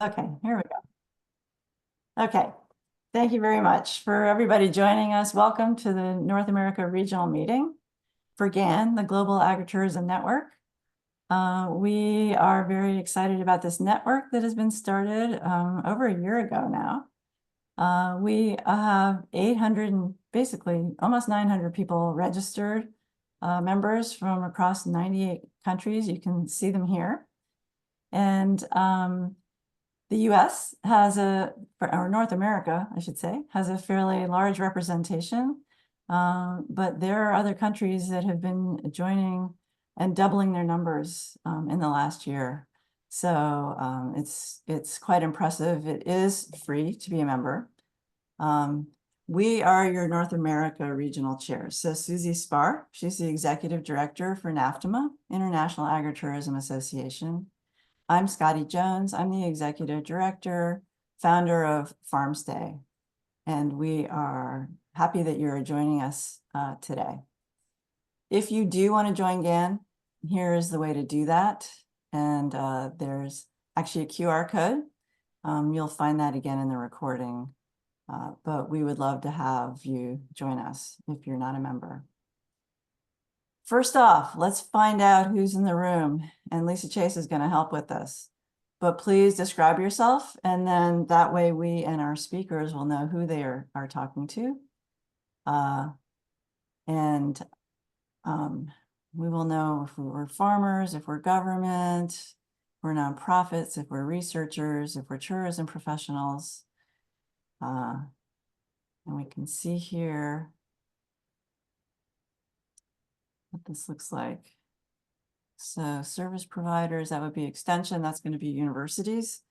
Okay, here we go. Okay, thank you very much for everybody joining us. Welcome to the North America Regional Meeting for GAN, the Global Agritourism Network. We are very excited about this network that has been started over a year ago now. We have 800 and basically almost 900 people registered, members from across 98 countries. You can see them here. And the US has or North America, I should say, has a fairly large representation, but there are other countries that have been joining and doubling their numbers in the last year. So it's quite impressive. It is free to be a member. We are your North America regional chairs. So Susie Spar, she's the executive director for NAFTMA, International Agritourism Association. I'm Scotty Jones. I'm the executive director, founder of Farmstay, and we are happy that you're joining us today. If you do want to join GAN, here is the way to do that. And there's actually a QR code. You'll find that again in the recording, but we would love to have you join us if you're not a member. First off, let's find out who's in the room, and Lisa Chase is going to help with this. But please describe yourself, and then that way we and our speakers will know who they are talking to. We will know if we're farmers, if we're government, if we're nonprofits, if we're researchers, if we're tourism professionals. And we can see here what this looks like. So service providers, that would be extension, that's going to be universities.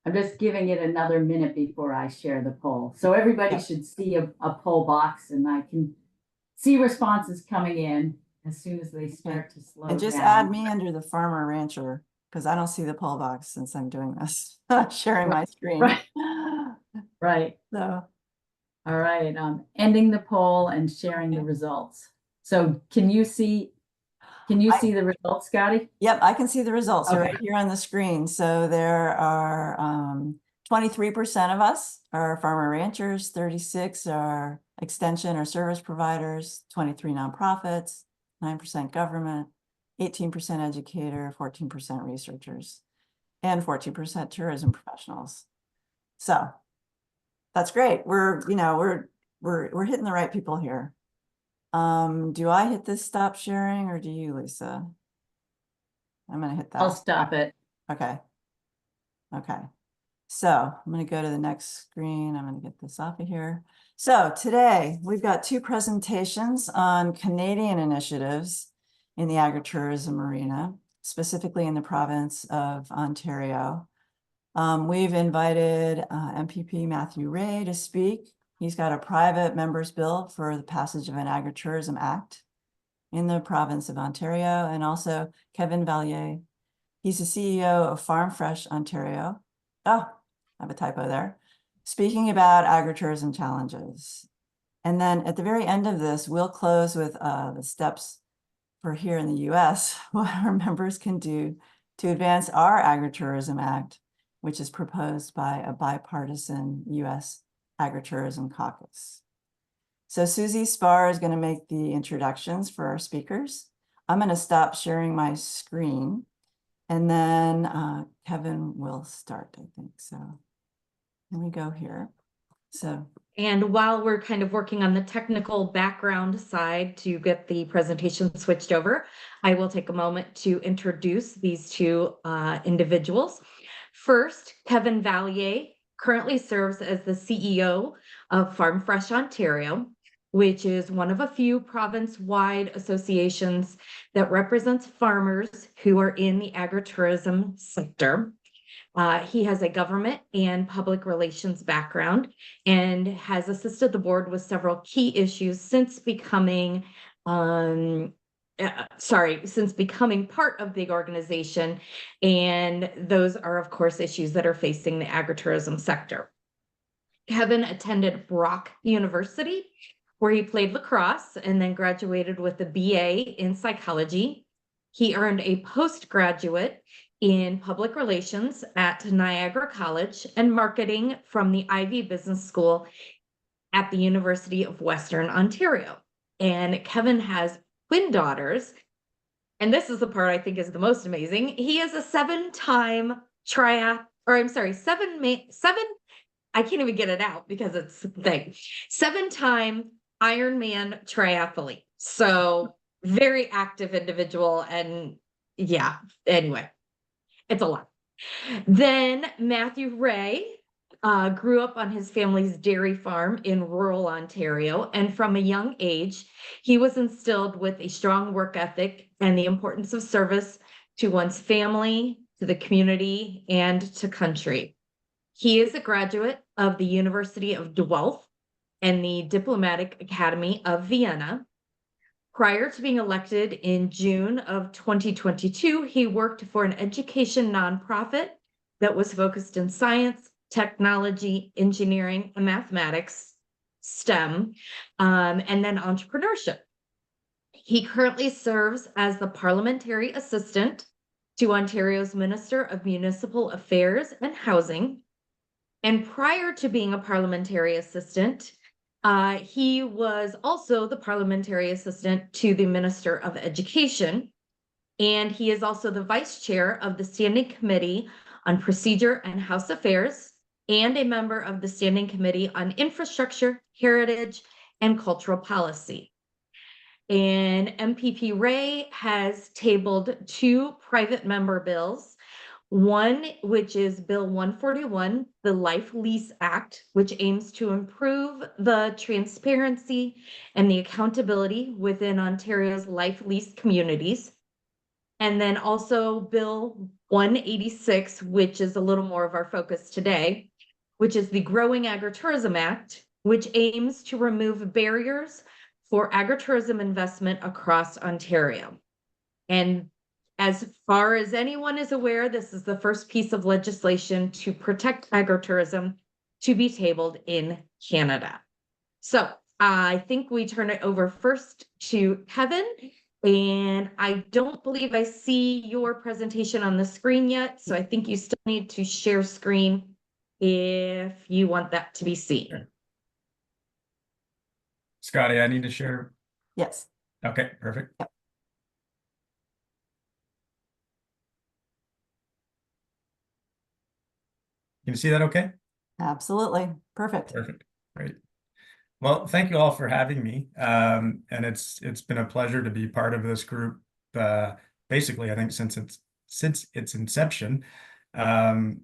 I'm just giving it another minute before I share the poll. So everybody should see a poll box, and I can see responses coming in as soon as they start to slow down. And just add me under the farmer rancher, because I don't see the poll box since I'm doing this, sharing my screen. Right. Right. So, all right, ending the poll and sharing the results. So can you see the results, Scotty? Yep, I can see the results. Okay. Right here on the screen. So there are 23% of us are farmer ranchers, 36 are extension or service providers, 23 nonprofits, 9% government, 18% educator, 14% researchers, and 14% tourism professionals. So that's great. We're hitting the right people here. Do I hit this stop sharing or do you, Lisa? I'm going to hit that. I'll stop it. Okay. Okay. So I'm going to go to the next screen. I'm going to get this off of here. So today we've got two presentations on Canadian initiatives in the agritourism arena, specifically in the province of Ontario. We've invited MPP Matthew Rae to speak. He's got a private members bill for the passage of an Agritourism Act in the province of Ontario, and also Kevin Vallier. He's the CEO of Farm Fresh Ontario. Oh, I have a typo there. Speaking about agritourism challenges. And then at the very end of this, we'll close with the steps for here in the US, what our members can do to advance our Agritourism Act, which is proposed by a bipartisan US Agritourism Caucus. So Susie Spar is going to make the introductions for our speakers. I'm going to stop sharing my screen, and then Kevin will start, I think. So here we go here. And while we're kind of working on the technical background side to get the presentation switched over, I will take a moment to introduce these two individuals. First, Kevin Vallier currently serves as the CEO of Farm Fresh Ontario, which is one of a few province-wide associations that represents farmers who are in the agritourism sector. He has a government and public relations background and has assisted the board with several key issues since becoming part of the organization. And those are, of course, issues that are facing the agritourism sector. Kevin attended Brock University, where he played lacrosse and then graduated with a BA in psychology. He earned a postgraduate in public relations at Niagara College and marketing from the Ivy Business School at the University of Western Ontario. And Kevin has twin daughters. And this is the part I think is the most amazing. He is a seven-time I can't even get it out because it's the thing. 7-time Ironman triathlete. So very active individual. And yeah, anyway, it's a lot. Then Matthew Rae grew up on his family's dairy farm in rural Ontario. And from a young age, he was instilled with a strong work ethic and the importance of service to one's family, to the community, and to country. He is a graduate of the University of Guelph and the Diplomatic Academy of Vienna. Prior to being elected in June of 2022, he worked for an education nonprofit that was focused in science, technology, engineering, and mathematics, STEM, and then entrepreneurship. He currently serves as the Parliamentary Assistant to Ontario's Minister of Municipal Affairs and Housing. And prior to being a Parliamentary Assistant, he was also the Parliamentary Assistant to the Minister of Education. And he is also the Vice Chair of the Standing Committee on Procedure and House Affairs and a member of the Standing Committee on Infrastructure, Heritage, and Cultural Policy. And MPP Rae has tabled 2 private member bills. One, which is Bill 141, the Life Lease Act, which aims to improve the transparency and the accountability within Ontario's life lease communities. And then also Bill 186, which is a little more of our focus today, which is the Growing Agritourism Act, which aims to remove barriers for agritourism investment across Ontario. And as far as anyone is aware, this is the first piece of legislation to protect agritourism to be tabled in Canada. So I think we turn it over first to Kevin. And I don't believe I see your presentation on the screen yet. So I think you still need to share screen if you want that to be seen. Scotty, I need to share. Yes. Okay, perfect. Yep. Can you see that okay? Absolutely. Perfect. Perfect. Great. Well, thank you all for having me. And it's been a pleasure to be part of this group. Basically, I think since its inception. And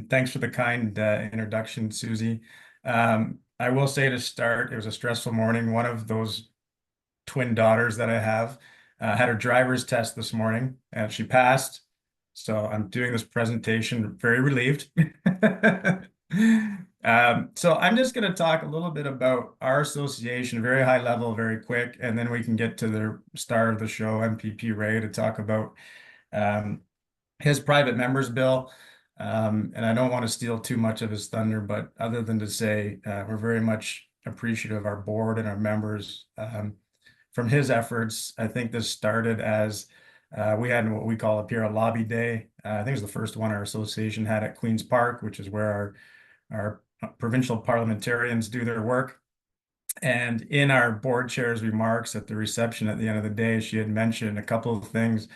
thanks for the kind introduction, Susie. I will say to start, it was a stressful morning. One of those twin daughters that I have had her driver's test this morning, and she passed. So I'm doing this presentation very relieved. So I'm just going to talk a little bit about our association, very high level, very quick, and then we can get to the star of the show, MPP Rae, to talk about his private members bill. And I don't want to steal too much of his thunder, but other than to say we're very much appreciative of our board and our members from his efforts. I think this started as we had what we call up here a lobby day. I think it was the first one our association had at Queen's Park, which is where our provincial parliamentarians do their work. And in our board chair's remarks at the reception at the end of the day, she had mentioned a couple of things: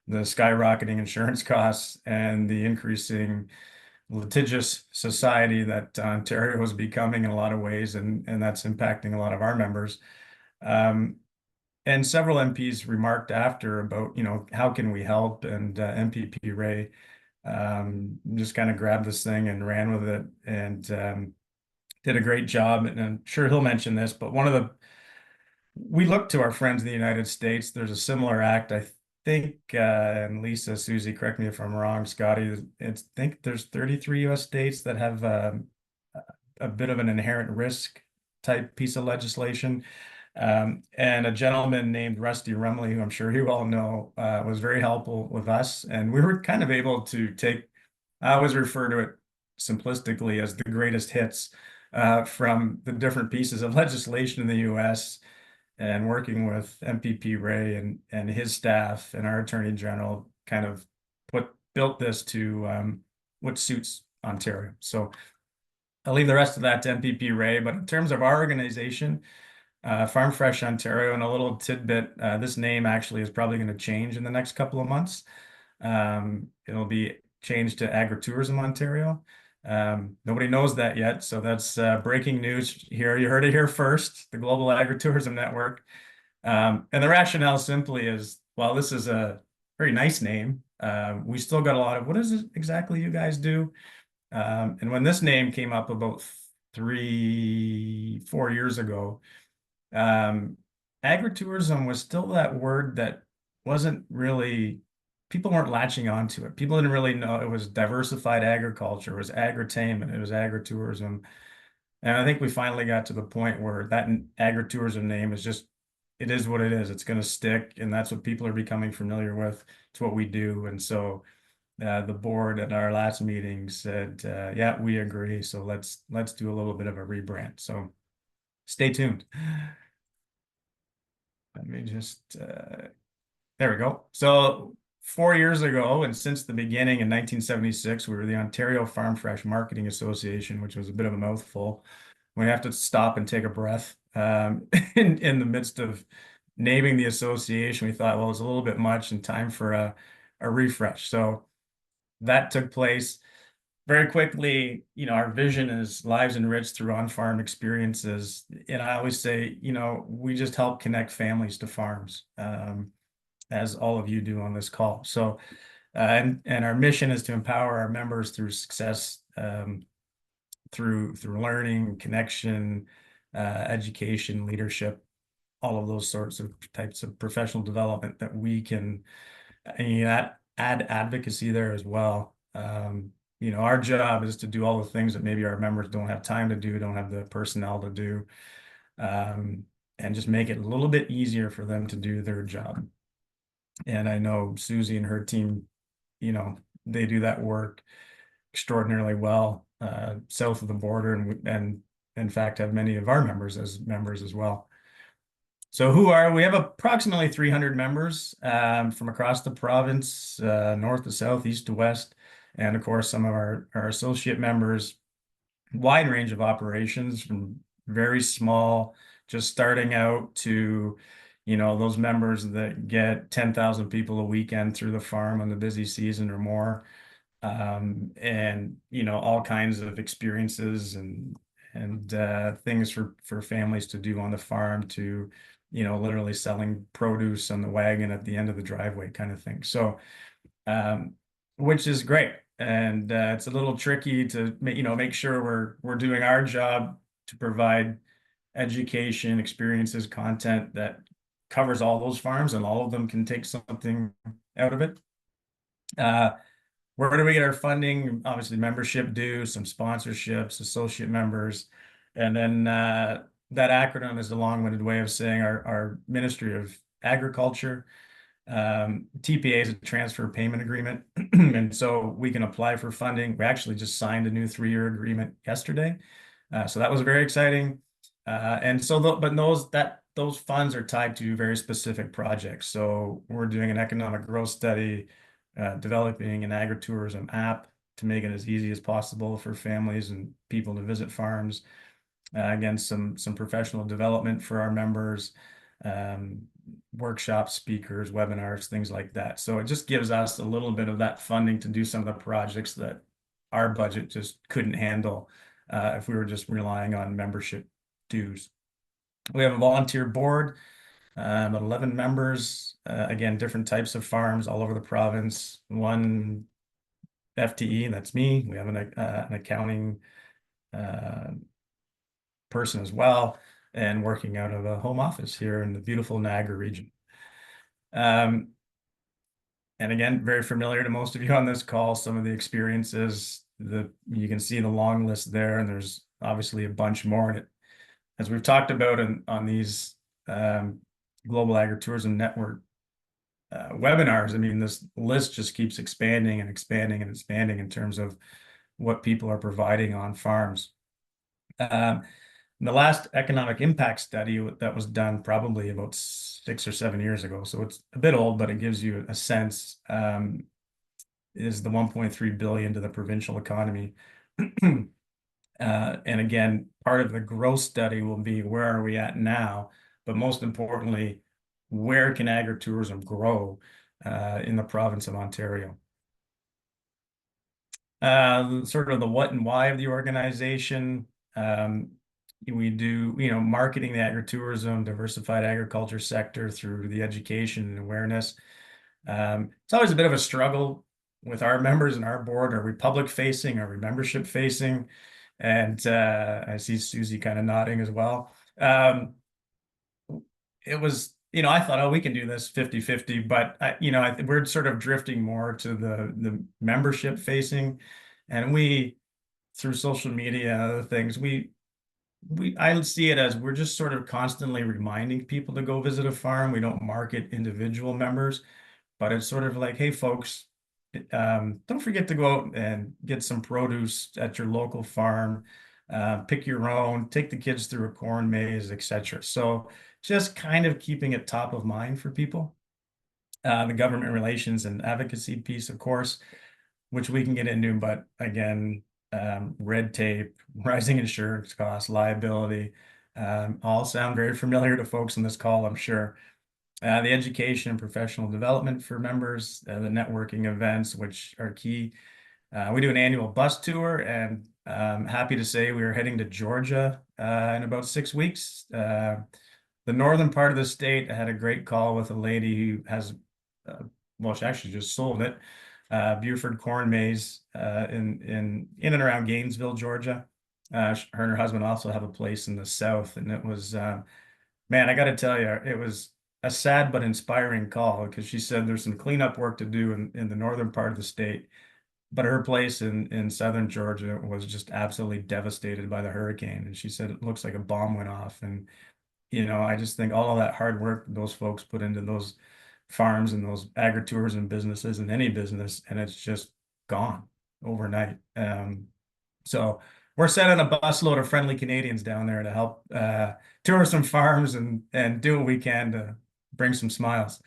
the skyrocketing insurance costs and the increasing litigious society that Ontario is becoming in a lot of ways, and that's impacting a lot of our members. And several MPs remarked after about, how can we help? And MPP Rae just kind of grabbed this thing and ran with it and did a great job. And I'm sure he'll mention this, but we look to our friends in the United States. There's a similar act, I think, and Lisa, Susie, correct me if I'm wrong, Scotty, I think there's 33 US states that have a bit of an inherent risk type piece of legislation. And a gentleman named Rusty Rumley, who I'm sure you all know, was very helpful with us. And we were kind of able to I always refer to it simplistically as the greatest hits from the different pieces of legislation in the US, and working with MPP Rae and his staff and our Attorney General kind of put built this to what suits Ontario. So I'll leave the rest of that to MPP Rae, but in terms of our organization, Farm Fresh Ontario, and a little tidbit, this name actually is probably going to change in the next couple of months. It'll be changed to Agritourism Ontario. Nobody knows that yet, so that's breaking news here. You heard it here first, the Global Agritourism Network. And the rationale simply is, well, this is a very nice name. We still got a lot of, what is it exactly you guys do? And when this name came up about 4 years ago, agritourism was still that word that wasn't really, people weren't latching onto it. People didn't really know it was diversified agriculture, it was agritainment, it was agritourism. And I think we finally got to the point where that agritourism name is just, it is what it is. It's going to stick, and that's what people are becoming familiar with. It's what we do. And so the board at our last meeting said, yeah, we agree. So let's do a little bit of a rebrand. So stay tuned. Let me just, there we go. So 4 years ago, and since the beginning in 1976, we were the Ontario Farm Fresh Marketing Association, which was a bit of a mouthful. We have to stop and take a breath. In the midst of naming the association, we thought, well, it's a little bit much and time for a refresh. So that took place very quickly. Our vision is lives enriched through on-farm experiences. And I always say, we just help connect families to farms, as all of you do on this call. So, and our mission is to empower our members through success, through learning, connection, education, leadership, all of those sorts of types of professional development that we can, add advocacy there as well. Our job is to do all the things that maybe our members don't have time to do, don't have the personnel to do, and just make it a little bit easier for them to do their job. And I know Susie and her team, they do that work extraordinarily well, south of the border, and in fact have many of our members as members as well. So we have approximately 300 members from across the province, north to south, east to west, and of course some of our associate members, wide range of operations from very small, just starting out, to those members that get 10,000 people a weekend through the farm on the busy season or more. And all kinds of experiences and things for families to do on the farm, to literally selling produce on the wagon at the end of the driveway kind of thing. So which is great. And it's a little tricky to make sure we're doing our job to provide education, experiences, content that covers all those farms, and all of them can take something out of it. Where do we get our funding? Obviously, membership dues, some sponsorships, associate members, and then that acronym is a long-winded way of saying our Ministry of Agriculture. TPA is a transfer payment agreement, and so we can apply for funding. We actually just signed a new 3-year agreement yesterday, so that was very exciting. And so, those funds are tied to very specific projects. So we're doing an economic growth study, developing an agritourism app to make it as easy as possible for families and people to visit farms. Again, some professional development for our members, workshops, speakers, webinars, things like that. So it just gives us a little bit of that funding to do some of the projects that our budget just couldn't handle if we were just relying on membership dues. We have a volunteer board, about 11 members, again, different types of farms all over the province. One FTE, that's me. We have an accounting person as well, and working out of a home office here in the beautiful Niagara region. And again, very familiar to most of you on this call, some of the experiences you can see the long list there, and there's obviously a bunch more in it. As we've talked about on these Global Agritourism Network webinars, I mean, this list just keeps expanding and expanding and expanding in terms of what people are providing on farms. The last economic impact study that was done probably about 6 or 7 years ago, so it's a bit old, but it gives you a sense. is the 1.3 billion to the provincial economy. And again, part of the growth study will be where are we at now, but most importantly, where can agritourism grow in the province of Ontario? Sort of the what and why of the organization. We do, marketing the agritourism, diversified agriculture sector through the education and awareness. It's always a bit of a struggle with our members and our board. Are we public facing? Are we membership facing? And I see Susie kind of nodding as well. It was, I thought, oh, we can do this 50-50, but we're sort of drifting more to the membership facing, and we, through social media and other things, I see it as we're just sort of constantly reminding people to go visit a farm. We don't market individual members, but it's sort of like, hey, folks, don't forget to go out and get some produce at your local farm. Pick your own, take the kids through a corn maze, etc. So just kind of keeping it top of mind for people. The government relations and advocacy piece, of course, which we can get into, but again, red tape, rising insurance costs, liability, all sound very familiar to folks on this call, I'm sure. The education and professional development for members, the networking events, which are key. We do an annual bus tour, and I'm happy to say we are heading to Georgia in about 6 weeks. The northern part of the state, I had a great call with a lady who has, well, she actually just sold it, Buford Corn Maze in and around Gainesville, Georgia. Her and her husband also have a place in the south, and it was, man, I got to tell you, it was a sad but inspiring call, because she said there's some cleanup work to do in the northern part of the state, but her place in southern Georgia was just absolutely devastated by the hurricane, and she said it looks like a bomb went off. And I just think all of that hard work those folks put into those farms and those agritourism businesses and any business, and it's just gone overnight. So we're sending a busload of friendly Canadians down there to help tour some farms and do what we can to bring some smiles.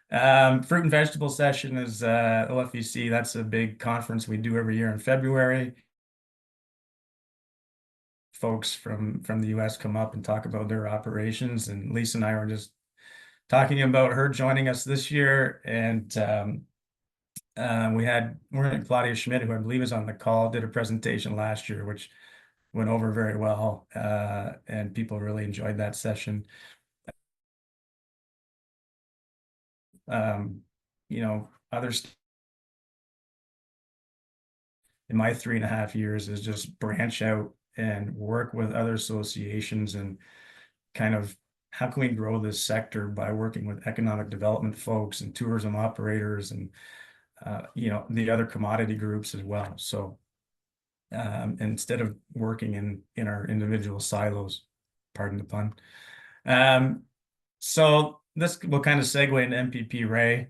Fruit and vegetable session is OFEC. That's a big conference we do every year in February. Folks from the US come up and talk about their operations, and Lisa and I were just talking about her joining us this year. And we're Claudia Schmidt, who I believe is on the call, did a presentation last year, which went over very well, and people really enjoyed that session. Others in my 3.5 years is just branch out and work with other associations, and kind of how can we grow this sector by working with economic development folks and tourism operators and the other commodity groups as well. So instead of working in our individual silos, pardon the pun. So this will kind of segue into MPP Rae.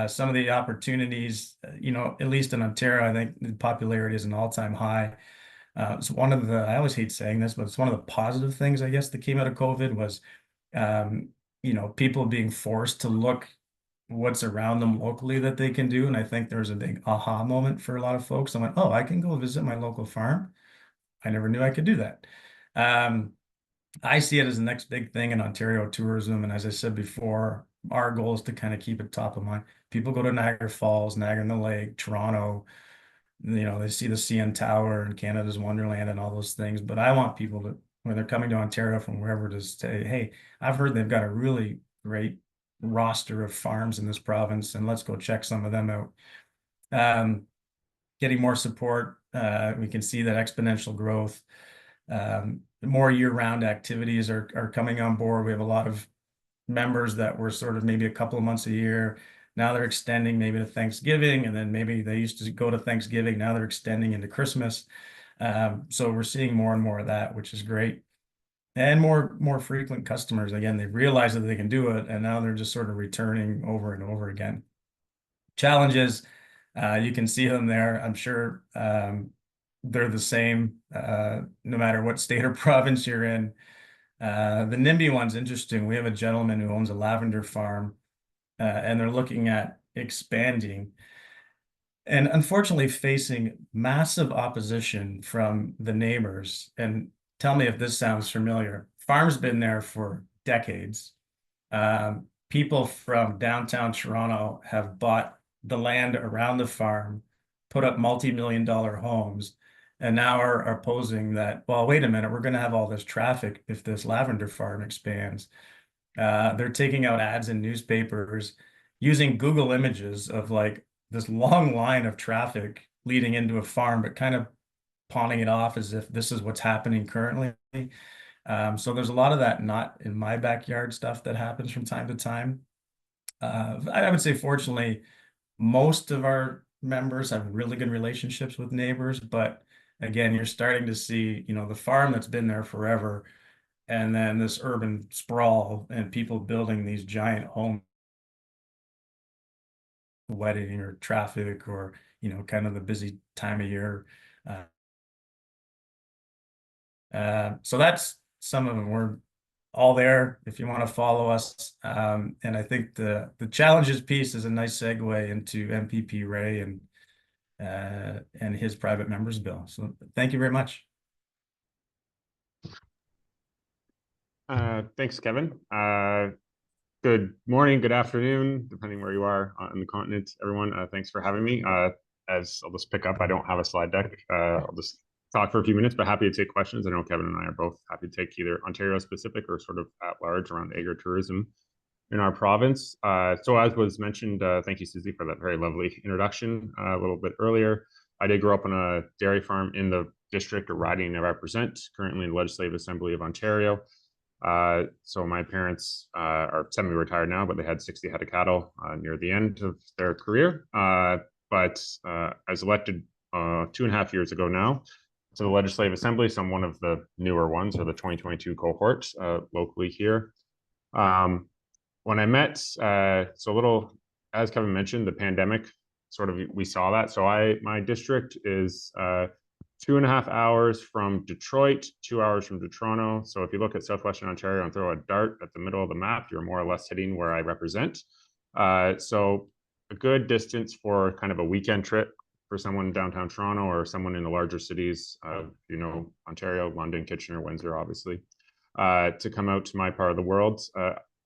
Some of the opportunities, at least in Ontario, I think the popularity is an all-time high. It's one of the, I always hate saying this, but it's one of the positive things, I guess, that came out of COVID was, people being forced to look what's around them locally that they can do. And I think there was a big aha moment for a lot of folks. I went, oh, I can go visit my local farm. I never knew I could do that. I see it as the next big thing in Ontario tourism. And as I said before, our goal is to kind of keep it top of mind. People go to Niagara Falls, Niagara-on-the-Lake, Toronto, they see the CN Tower and Canada's Wonderland and all those things. But I want people to, when they're coming to Ontario from wherever, to say, hey, I've heard they've got a really great roster of farms in this province, and let's go check some of them out. Getting more support, we can see that exponential growth. More year-round activities are coming on board. We have a lot of members that were sort of maybe a couple of months a year. Now they're extending maybe to Thanksgiving, and then maybe they used to go to Thanksgiving. Now they're extending into Christmas. So we're seeing more and more of that, which is great. And more frequent customers. Again, they realize that they can do it, and now they're just sort of returning over and over again. Challenges, you can see them there. I'm sure they're the same no matter what state or province you're in. The NIMBY one's interesting. We have a gentleman who owns a lavender farm, and they're looking at expanding. and unfortunately facing massive opposition from the neighbors. And tell me if this sounds familiar. Farm's been there for decades. People from downtown Toronto have bought the land around the farm, put up multi-million-dollar homes, and now are posing that, well, wait a minute, we're going to have all this traffic if this lavender farm expands. They're taking out ads in newspapers using Google images of like this long line of traffic leading into a farm, but kind of pawning it off as if this is what's happening currently. So there's a lot of that not in my backyard stuff that happens from time to time. I would say, fortunately, most of our members have really good relationships with neighbors, but again, you're starting to see, the farm that's been there forever, and then this urban sprawl and people building these giant homes, wedding or traffic or, kind of the busy time of year. So that's some of them. We're all there if you want to follow us. And I think the challenges piece is a nice segue into MPP Rae and his private members bill. So thank you very much. Thanks, Kevin. Good morning, good afternoon, depending where you are on the continent, everyone. Thanks for having me. As I'll just pick up, I don't have a slide deck. I'll just talk for a few minutes, but happy to take questions. I know Kevin and I are both happy to take either Ontario specific or sort of at large around agritourism in our province. So as was mentioned, thank you, Susie, for that very lovely introduction a little bit earlier. I did grow up on a dairy farm in the district or riding I represent, currently in the Legislative Assembly of Ontario. So my parents are semi-retired now, but they had 60 head of cattle near the end of their career. But I was elected 2.5 years ago now to the Legislative Assembly. So I'm one of the newer ones, or the 2022 cohort locally here. When I met, so a little, as Kevin mentioned, the pandemic, sort of, we saw that. So my district is 2.5 hours from Detroit, 2 hours from Toronto. So if you look at Southwestern Ontario and throw a dart at the middle of the map, you're more or less hitting where I represent. So a good distance for kind of a weekend trip for someone downtown Toronto or someone in the larger cities, Ontario, London, Kitchener, Windsor, obviously, to come out to my part of the world.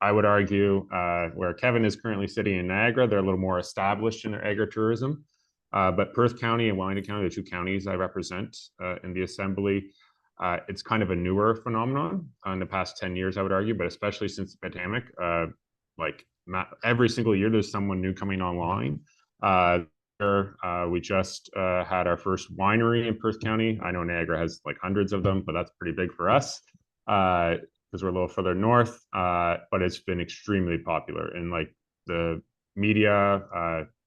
I would argue where Kevin is currently sitting in Niagara, they're a little more established in their agritourism. But Perth County and Wellington County, the two counties I represent in the Assembly, it's kind of a newer phenomenon in the past 10 years, I would argue, but especially since the pandemic, every single year there's someone new coming online. We just had our first winery in Perth County. I know Niagara has like hundreds of them, but that's pretty big for us because we're a little further north, but it's been extremely popular. And like the media,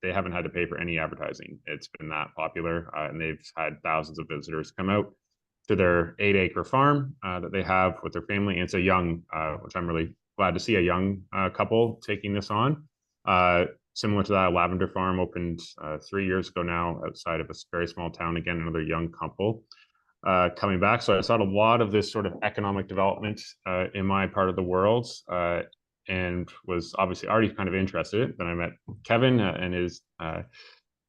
they haven't had to pay for any advertising. It's been that popular, and they've had thousands of visitors come out to their 8-acre farm that they have with their family. And it's a young, which I'm really glad to see, a young couple taking this on. Similar to that, Lavender Farm opened 3 years ago now outside of a very small town. Again, another young couple coming back. So I saw a lot of this sort of economic development in my part of the world. And was obviously already kind of interested. Then I met Kevin and his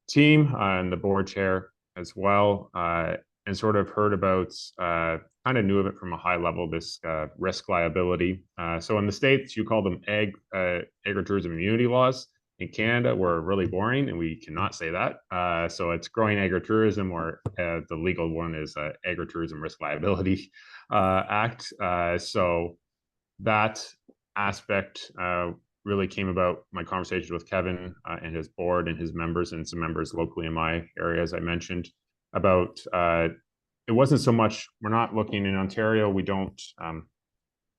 team and the board chair as well, and sort of heard about, kind of knew of it from a high level, this risk liability. So in the States, you call them agritourism immunity laws. In Canada, we're really boring and we cannot say that. So it's growing agritourism, or the legal one is Agritourism Risk Liability Act. So that aspect really came about my conversations with Kevin and his board and his members and some members locally in my area, as I mentioned, about it wasn't so much, we're not looking in Ontario, we don't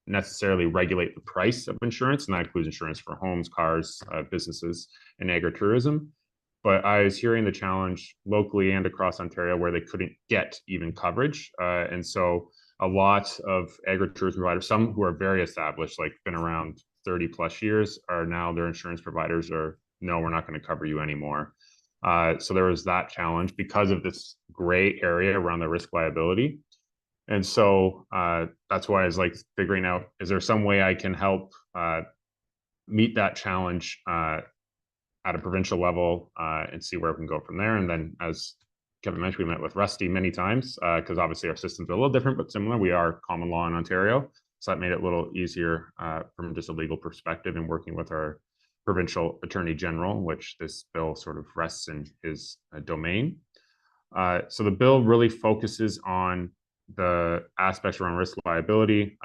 necessarily regulate the price of insurance, and that includes insurance for homes, cars, businesses, and agritourism. But I was hearing the challenge locally and across Ontario where they couldn't get even coverage. And so a lot of agritourism providers, some who are very established, like been around 30 plus years, are now their insurance providers are, no, we're not going to cover you anymore. So there was that challenge because of this gray area around the risk liability. And so that's why I was like figuring out, is there some way I can help meet that challenge at a provincial level and see where we can go from there. And then, as Kevin mentioned, we met with Rusty many times because obviously our systems are a little different but similar. We are common law in Ontario, so that made it a little easier from just a legal perspective in working with our provincial attorney general, which this bill sort of rests in his domain. So the bill really focuses on the aspects around risk liability.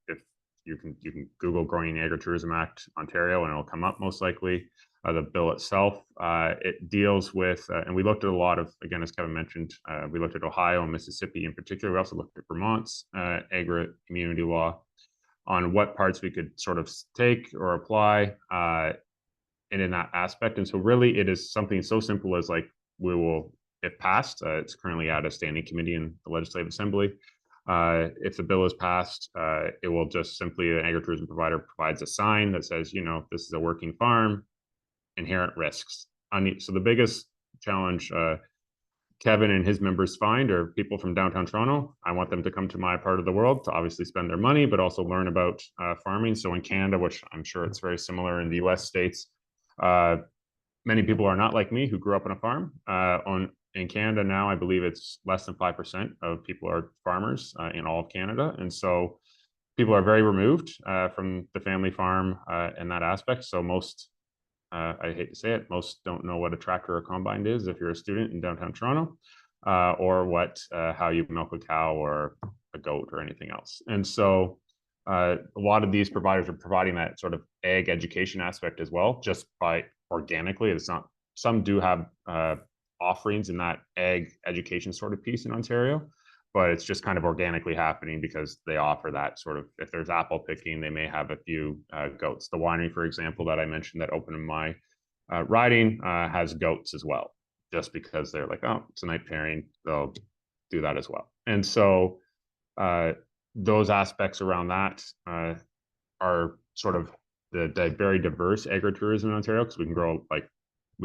If you can Google Growing Agritourism Act Ontario and it'll come up most likely. The bill itself, it deals with, and we looked at a lot of, again, as Kevin mentioned, we looked at Ohio and Mississippi in particular. We also looked at Vermont's agri-community law on what parts we could sort of take or apply and in that aspect. And so really it is something so simple as like, we will, if passed, it's currently at a standing committee in the Legislative Assembly. If the bill is passed, it will just simply, an agritourism provider provides a sign that says, you know, this is a working farm, inherent risks. So the biggest challenge Kevin and his members find are people from downtown Toronto. I want them to come to my part of the world to obviously spend their money, but also learn about farming. So in Canada, which I'm sure it's very similar in the US states, many people are not like me who grew up on a farm. In Canada now, I believe it's less than 5% of people are farmers in all of Canada. And so people are very removed from the family farm in that aspect. So most, I hate to say it, most don't know what a tractor or combine is if you're a student in downtown Toronto, or what how you milk a cow or a goat or anything else. And so a lot of these providers are providing that sort of ag education aspect as well, just by organically. It's not, some do have offerings in that ag education sort of piece in Ontario, but it's just kind of organically happening because they offer that sort of, if there's apple picking, they may have a few goats. The winery, for example, that I mentioned that opened in my riding has goats as well, just because they're like, oh, it's a night pairing, they'll do that as well. And so those aspects around that are sort of the very diverse agritourism in Ontario, because we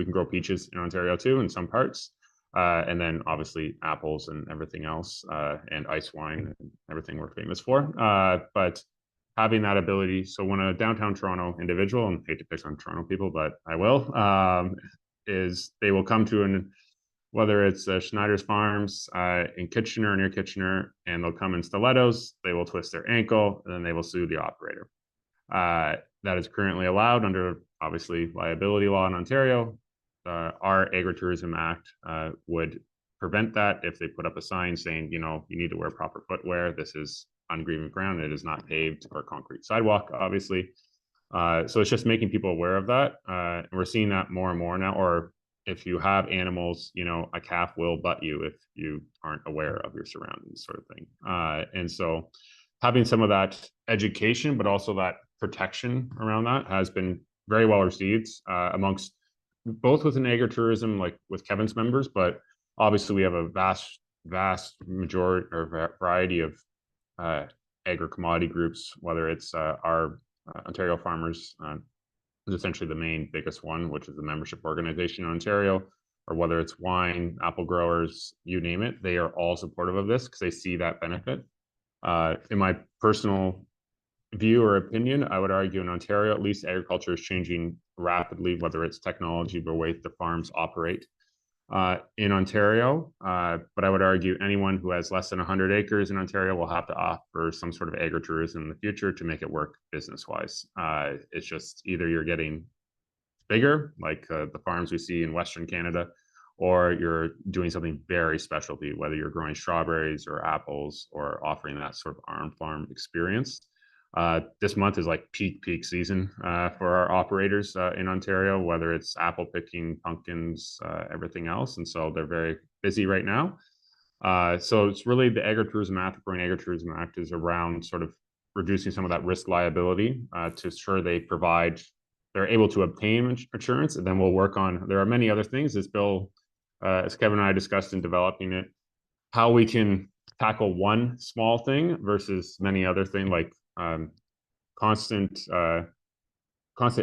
can grow peaches in Ontario too in some parts. And then obviously apples and everything else, and ice wine and everything we're famous for. But having that ability, so when a downtown Toronto individual, and I hate to pick on Toronto people, but I will, is they will come to whether it's Schneider's Farms in Kitchener or near Kitchener, and they'll come in stilettos, they will twist their ankle, and then they will sue the operator. That is currently allowed under, obviously, liability law in Ontario. Our Agritourism Act would prevent that if they put up a sign saying, you know, you need to wear proper footwear. This is ungraded ground. It is not paved or concrete sidewalk, obviously. So it's just making people aware of that. And we're seeing that more and more now. Or if you have animals, you know, a calf will butt you if you aren't aware of your surroundings, sort of thing. And so having some of that education, but also that protection around that has been very well received amongst both within agritourism, like with Kevin's members, but obviously we have a vast majority or variety of agri-commodity groups, whether it's our Ontario Farmers is essentially the main biggest one, which is the membership organization in Ontario, or whether it's wine, apple growers, you name it, they are all supportive of this because they see that benefit. In my personal view or opinion, I would argue in Ontario, at least, agriculture is changing rapidly, whether it's technology, the way the farms operate in Ontario. But I would argue anyone who has less than 100 acres in Ontario will have to offer some sort of agritourism in the future to make it work business-wise. It's just either you're getting bigger, like the farms we see in Western Canada, or you're doing something very specialty, whether you're growing strawberries or apples or offering that sort of on-farm experience. This month is like peak season for our operators in Ontario, whether it's apple picking, pumpkins, everything else. And so they're very busy right now. So it's really the Agritourism Act, Growing Agritourism Act, is around sort of reducing some of that risk liability to ensure they're able to obtain insurance. And then we'll work on, there are many other things. This bill, as Kevin and I discussed in developing it, how we can tackle one small thing versus many other things, like constant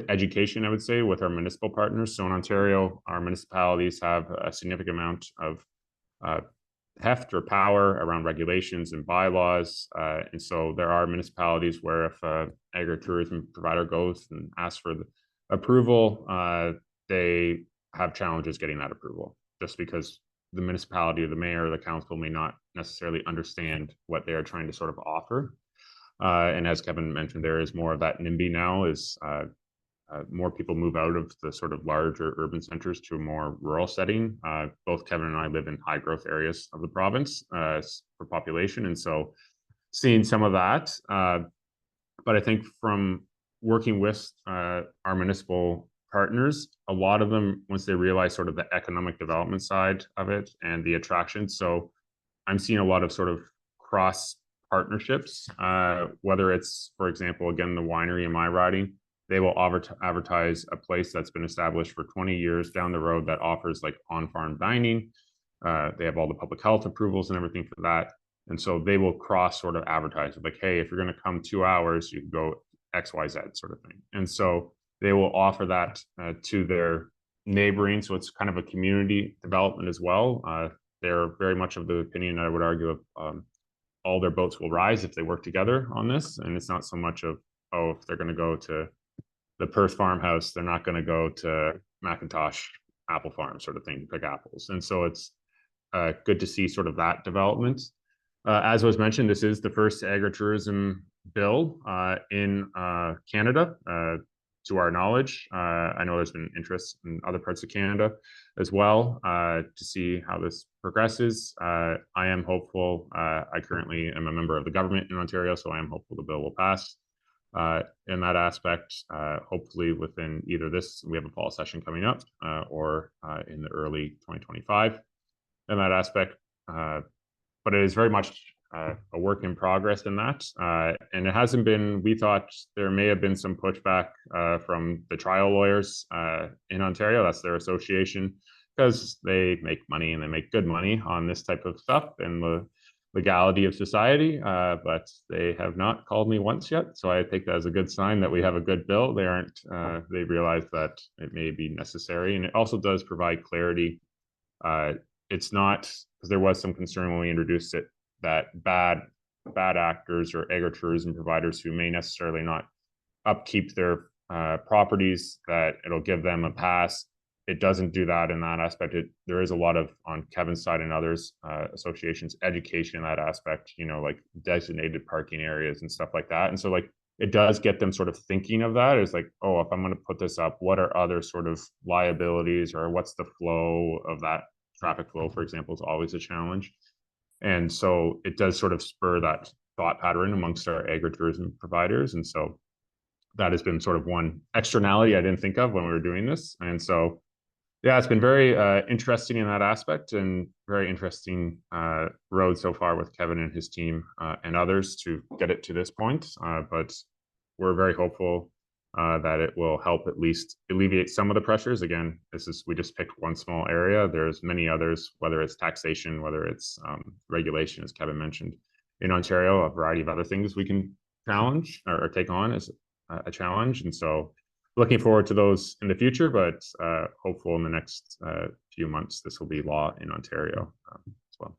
education, I would say, with our municipal partners. So in Ontario, our municipalities have a significant amount of heft or power around regulations and bylaws. And so there are municipalities where if an agritourism provider goes and asks for the approval, they have challenges getting that approval, just because the municipality or the mayor or the council may not necessarily understand what they are trying to sort of offer. And as Kevin mentioned, there is more of that NIMBY now, is more people move out of the sort of larger urban centers to a more rural setting. Both Kevin and I live in high growth areas of the province for population. And so seeing some of that, but I think from working with our municipal partners, a lot of them, once they realize sort of the economic development side of it and the attraction. So I'm seeing a lot of sort of cross partnerships, whether it's, for example, again, the winery in my riding, they will advertise a place that's been established for 20 years down the road that offers like on-farm dining. They have all the public health approvals and everything for that. And so they will cross sort of advertise like, hey, if you're going to come 2 hours, you can go XYZ sort of thing. And so they will offer that to their neighboring. So it's kind of a community development as well. They're very much of the opinion, I would argue, of all their boats will rise if they work together on this. And it's not so much of, oh, if they're going to go to the Perth farmhouse, they're not going to go to McIntosh apple farm sort of thing to pick apples. And so it's good to see sort of that development. As was mentioned, this is the first agritourism bill in Canada, to our knowledge. I know there's been interest in other parts of Canada as well to see how this progresses. I am hopeful. I currently am a member of the government in Ontario, so I am hopeful the bill will pass. In that aspect, hopefully within either this, we have a fall session coming up, or in the early 2025 in that aspect. But it is very much a work in progress in that. And it hasn't been, we thought there may have been some pushback from the trial lawyers in Ontario, that's their association, because they make money and they make good money on this type of stuff and the legality of society, but they have not called me once yet. So I take that as a good sign that we have a good bill. They aren't, they realize that it may be necessary. And it also does provide clarity. It's not, because there was some concern when we introduced it, that bad actors or agritourism providers who may necessarily not upkeep their properties, that it'll give them a pass. It doesn't do that in that aspect. There is a lot of, on Kevin's side and others associations, education in that aspect, you know, like designated parking areas and stuff like that. And so like, it does get them sort of thinking of that. It's like, oh, if I'm going to put this up, what are other sort of liabilities, or what's the flow of that traffic flow, for example, is always a challenge. And so it does sort of spur that thought pattern amongst our agritourism providers. And so that has been sort of one externality I didn't think of when we were doing this. And so, yeah, it's been very interesting in that aspect, and very interesting road so far with Kevin and his team and others to get it to this point. But we're very hopeful that it will help at least alleviate some of the pressures. Again, we just picked one small area. There's many others, whether it's taxation, whether it's regulation, as Kevin mentioned, in Ontario, a variety of other things we can challenge or take on as a challenge. And so looking forward to those in the future, but hopeful in the next few months, this will be law in Ontario as well.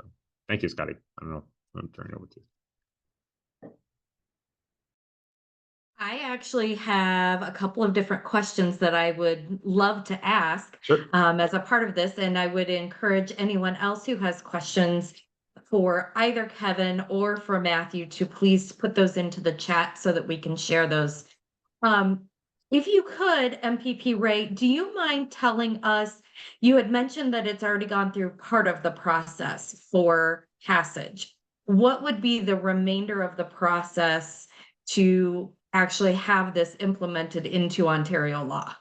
So thank you, Scotty. I don't know if I'm turning it over to you. I actually have a couple of different questions that I would love to ask as a part of this, and I would encourage anyone else who has questions for either Kevin or for Matthew to please put those into the chat so that we can share those. If you could, MPP Rae, do you mind telling us, you had mentioned that it's already gone through part of the process for passage. What would be the remainder of the process to actually have this implemented into Ontario law?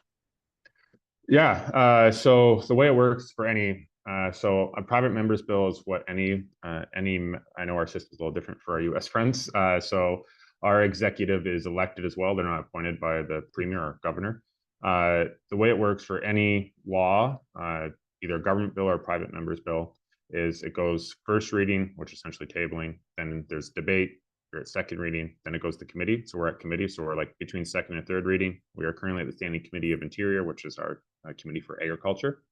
Yeah, so the way it works for any, so a private member's bill is what I know our system is a little different for our US friends. So our executive is elected as well. They're not appointed by the premier or governor. The way it works for any law, either a government bill or a private member's bill, is it goes first reading, which is essentially tabling, then there's debate, you're at second reading, then it goes to committee. So we're at committee. So we're like between second and third reading. We are currently at the Standing Committee of Interior, which is our committee for agriculture.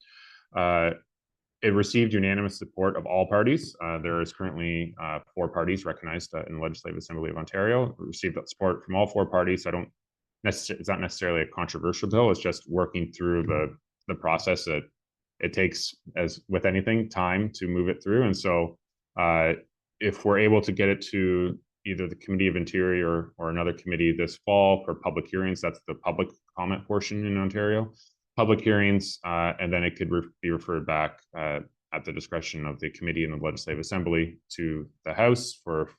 It received unanimous support of all parties. There is currently 4 parties recognized in the Legislative Assembly of Ontario. We received that support from all 4 parties. I don't it's not necessarily a controversial bill. It's just working through the process that it takes, as with anything, time to move it through. And so if we're able to get it to either the Committee of Interior or another committee this fall for public hearings, that's the public comment portion in Ontario, public hearings, and then it could be referred back at the discretion of the committee in the Legislative Assembly to the House for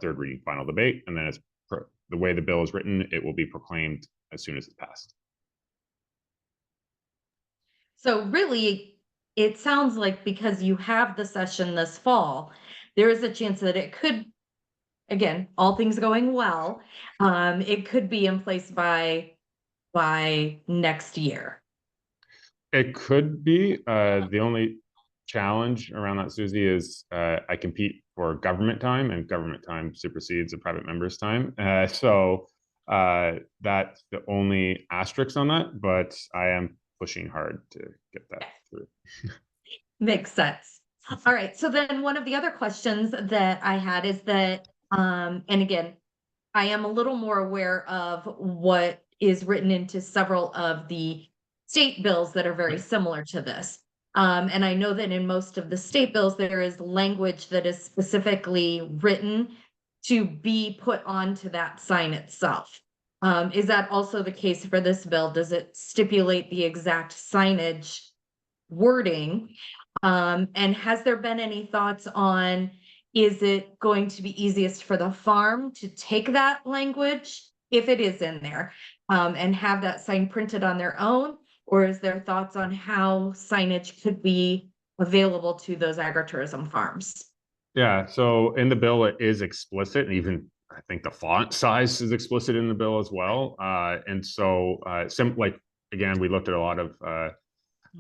third reading, final debate. And then it's the way the bill is written, it will be proclaimed as soon as it's passed. So really, it sounds like because you have the session this fall, there is a chance that it could, again, all things going well, it could be in place by next year. It could be. The only challenge around that, Susie, is I compete for government time, and government time supersedes a private member's time. So that's the only asterisk on that, but I am pushing hard to get that through. Makes sense. All right. So then one of the other questions that I had is that, and again, I am a little more aware of what is written into several of the state bills that are very similar to this. And I know that in most of the state bills, there is language that is specifically written to be put onto that sign itself. Is that also the case for this bill? Does it stipulate the exact signage wording? And has there been any thoughts on, is it going to be easiest for the farm to take that language, if it is in there, and have that sign printed on their own? Or is there thoughts on how signage could be available to those agritourism farms? Yeah, so in the bill, it is explicit, and even I think the font size is explicit in the bill as well. And so, like, again, we looked at a lot of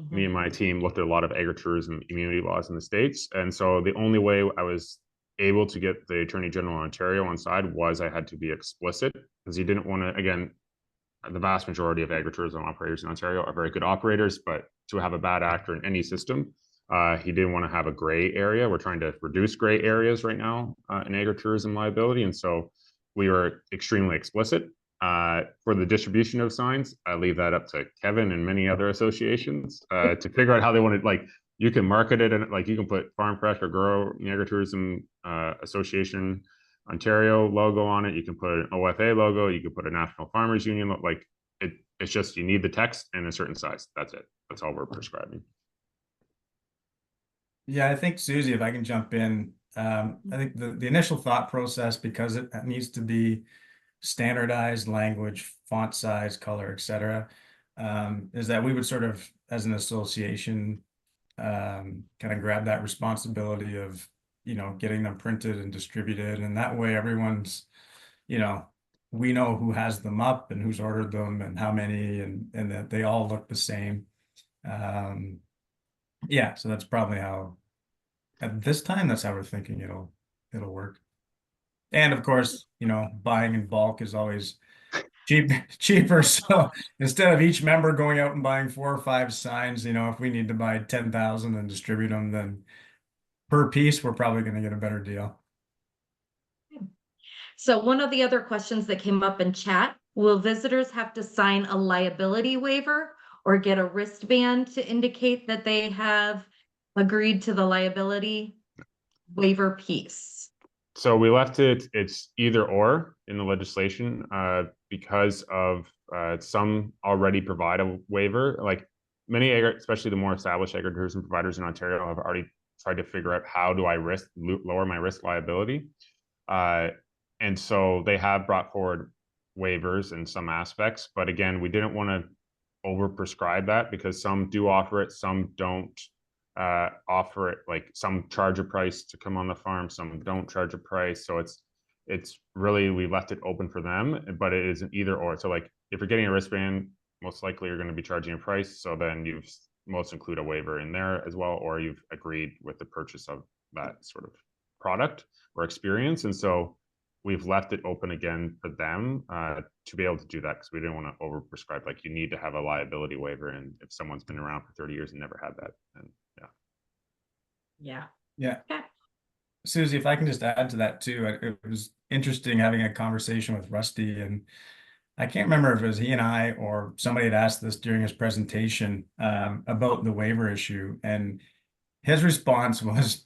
me and my team looked at a lot of agritourism immunity laws in the States. And so the only way I was able to get the Attorney General of Ontario on side was I had to be explicit, because he didn't want to, again, the vast majority of agritourism operators in Ontario are very good operators, but to have a bad actor in any system, he didn't want to have a gray area. We're trying to reduce gray areas right now in agritourism liability. And so we were extremely explicit. For the distribution of signs, I leave that up to Kevin and many other associations to figure out how they want to, like, you can market it, and like you can put Farm Fresh or Grow Agritourism Association Ontario logo on it. You can put an OFA logo. You can put a National Farmers Union. Like it's just, you need the text and a certain size. That's it. That's all we're prescribing. Yeah, I think, Susie, if I can jump in, I think the initial thought process, because it needs to be standardized language, font size, color, etc., is that we would sort of, as an association, kind of grab that responsibility of, getting them printed and distributed. And that way everyone's, we know who has them up and who's ordered them and how many, and that they all look the same. Yeah, so that's probably how, at this time, that's how we're thinking it'll work. And of course, buying in bulk is always cheaper. So instead of each member going out and buying 4 or 5 signs, if we need to buy 10,000 and distribute them, then per piece, we're probably going to get a better deal. So one of the other questions that came up in chat, will visitors have to sign a liability waiver or get a wristband to indicate that they have agreed to the liability waiver piece? So we left it's either or in the legislation because of some already provide a waiver. Like many, especially the more established agritourism providers in Ontario, have already tried to figure out, how do I lower my risk liability? And so they have brought forward waivers in some aspects, but again, we didn't want to overprescribe that, because some do offer it, some don't offer it. Like some charge a price to come on the farm, some don't charge a price. So it's really, we left it open for them, but it is an either or. So like if you're getting a wristband, most likely you're going to be charging a price. So then you've most include a waiver in there as well, or you've agreed with the purchase of that sort of product or experience. And so we've left it open again for them to be able to do that, because we didn't want to overprescribe, like you need to have a liability waiver. And if someone's been around for 30 years and never had that, then Yeah. Okay. Susie, if I can just add to that too, it was interesting having a conversation with Rusty, and I can't remember if it was he and I or somebody had asked this during his presentation about the waiver issue. And his response was,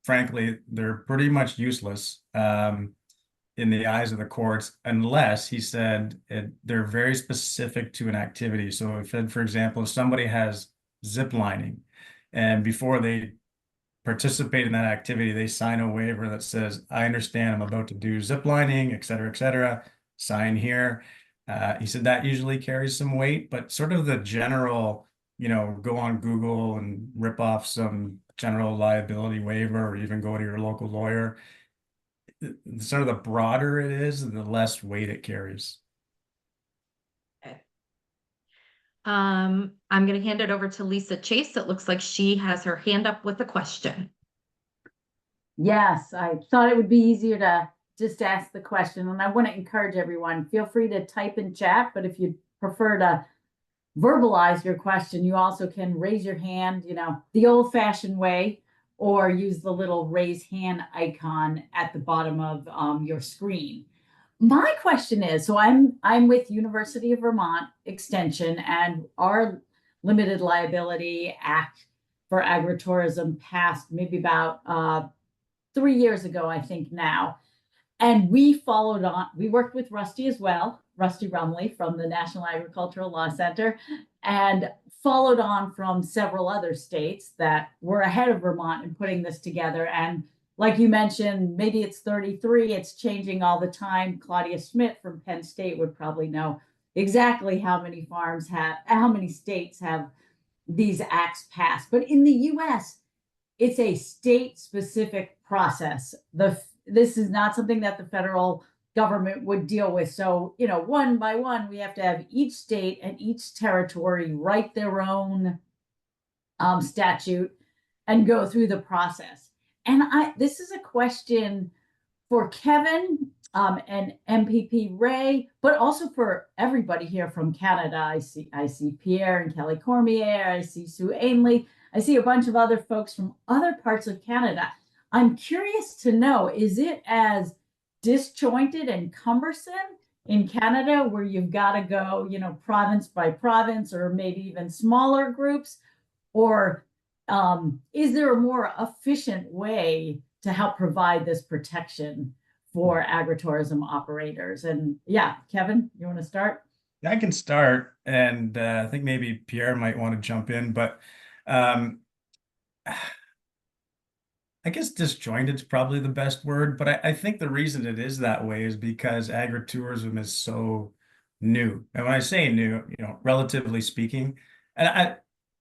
frankly, they're pretty much useless in the eyes of the courts, unless he said they're very specific to an activity. So if, for example, if somebody has zip lining and before they participate in that activity, they sign a waiver that says, I understand I'm about to do zip lining, et cetera, sign here. He said that usually carries some weight, but sort of the general, go on Google and rip off some general liability waiver or even go to your local lawyer. Sort of the broader it is, the less weight it carries. I'm going to hand it over to Lisa Chase. It looks like she has her hand up with a question. Yes, I thought it would be easier to just ask the question, and I want to encourage everyone, feel free to type in chat, but if you prefer to verbalize your question, you also can raise your hand, the old-fashioned way, or use the little raise hand icon at the bottom of your screen. My question is, so I'm with University of Vermont Extension, and our Limited Liability Act for Agritourism passed maybe about 3 years ago, I think now. And we worked with Rusty as well, Rusty Rumley from the National Agricultural Law Center, and followed on from several other states that were ahead of Vermont in putting this together. And like you mentioned, maybe it's 33, it's changing all the time. Claudia Schmidt from Penn State would probably know exactly how many states have these acts passed. But in the US, it's a state-specific process. This is not something that the federal government would deal with. So, one by one, we have to have each state and each territory write their own statute and go through the process. And this is a question for Kevin and MPP Rae, but also for everybody here from Canada. I see Pierre and Kelly Cormier. I see Sue Ainley. I see a bunch of other folks from other parts of Canada. I'm curious to know, is it as disjointed and cumbersome in Canada where you've got to go, province by province or maybe even smaller groups? Or is there a more efficient way to help provide this protection for agritourism operators? And yeah, Kevin, you want to start? I can start, and I think maybe Pierre might want to jump in, but I guess disjointed is probably the best word, but I think the reason it is that way is because agritourism is so new. And when I say new, relatively speaking, and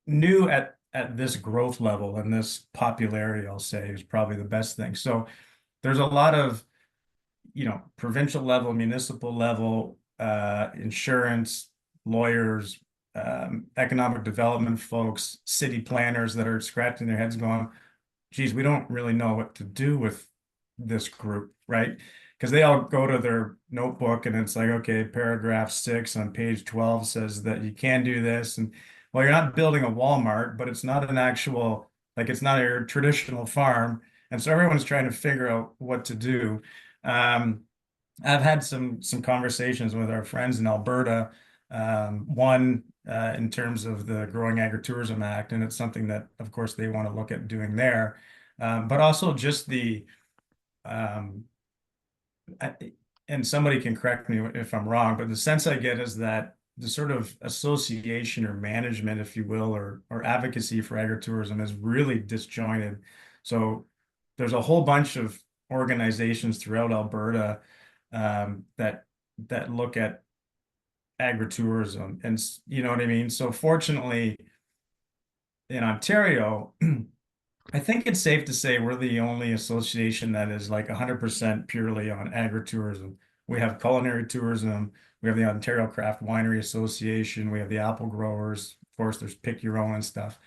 new at this growth level and this popularity, I'll say, is probably the best thing. So there's a lot of, provincial level, municipal level, insurance, lawyers, economic development folks, city planners that are scratching their heads going, geez, we don't really know what to do with this group, right? Because they all go to their notebook and it's like, okay, paragraph 6 on page 12 says that you can do this. And well, you're not building a Walmart, but it's not an actual, it's not your traditional farm. And so everyone's trying to figure out what to do. I've had some conversations with our friends in Alberta, one in terms of the Growing Agritourism Act, and it's something that, of course, they want to look at doing there, but also just and somebody can correct me if I'm wrong, but the sense I get is that the sort of association or management, if you will, or advocacy for agritourism is really disjointed. So there's a whole bunch of organizations throughout Alberta that look at agritourism, and you know what I mean? So fortunately, in Ontario, I think it's safe to say we're the only association that is 100% purely on agritourism. We have culinary tourism, we have the Ontario Craft Winery Association, we have the apple growers, of course, there's pick your own and stuff.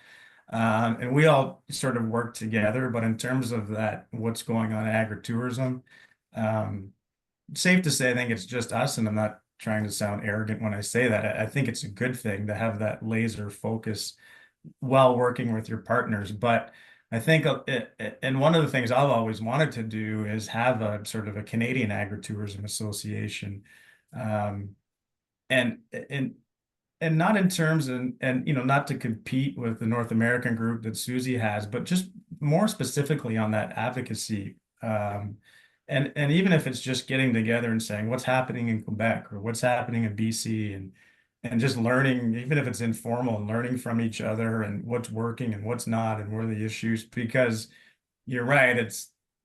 And we all sort of work together, but in terms of that, what's going on in agritourism, safe to say, I think it's just us, and I'm not trying to sound arrogant when I say that. I think it's a good thing to have that laser focus while working with your partners. But I think, and one of the things I've always wanted to do is have a sort of a Canadian Agritourism Association. and and not in terms and not to compete with the North American group that Susie has, but just more specifically on that advocacy. And even if it's just getting together and saying what's happening in Quebec or what's happening in BC, and just learning, even if it's informal, and learning from each other and what's working and what's not and what are the issues, because you're right,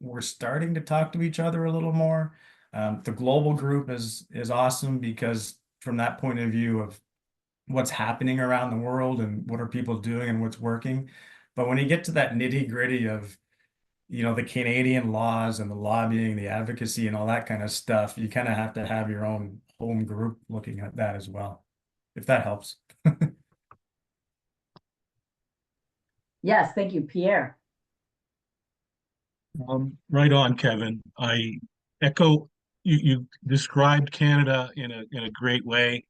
we're starting to talk to each other a little more. The global group is awesome because from that point of view of what's happening around the world and what are people doing and what's working. But when you get to that nitty gritty of, the Canadian laws and the lobbying, the advocacy and all that kind of stuff, you kind of have to have your own home group looking at that as well, if that helps. Yes, thank you, Pierre. Right on, Kevin. I echo you described Canada in a great way.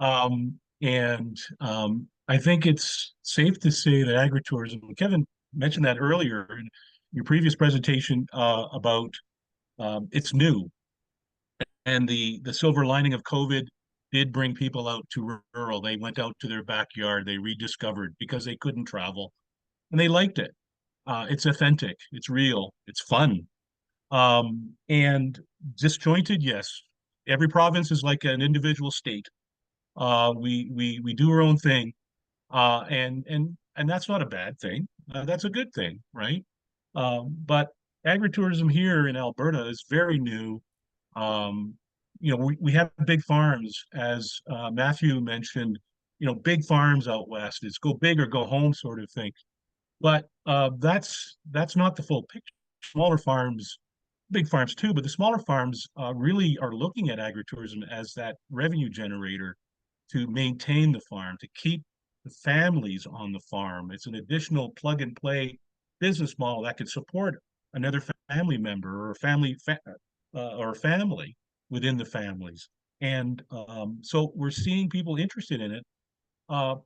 And I think it's safe to say that agritourism, Kevin mentioned that earlier in your previous presentation about it's new. And the silver lining of COVID did bring people out to rural. They went out to their backyard, they rediscovered because they couldn't travel and they liked it. It's authentic, it's real, it's fun. And disjointed, yes. Every province is like an individual state. We do our own thing, and that's not a bad thing. That's a good thing, right? But agritourism here in Alberta is very new. We have big farms, as Matthew mentioned. Big farms out west. It's go big or go home sort of thing. But that's not the full picture. Smaller farms, big farms too, but the smaller farms really are looking at agritourism as that revenue generator to maintain the farm, to keep the families on the farm. It's an additional plug and play business model that could support another family member or family within the families. And so we're seeing people interested in it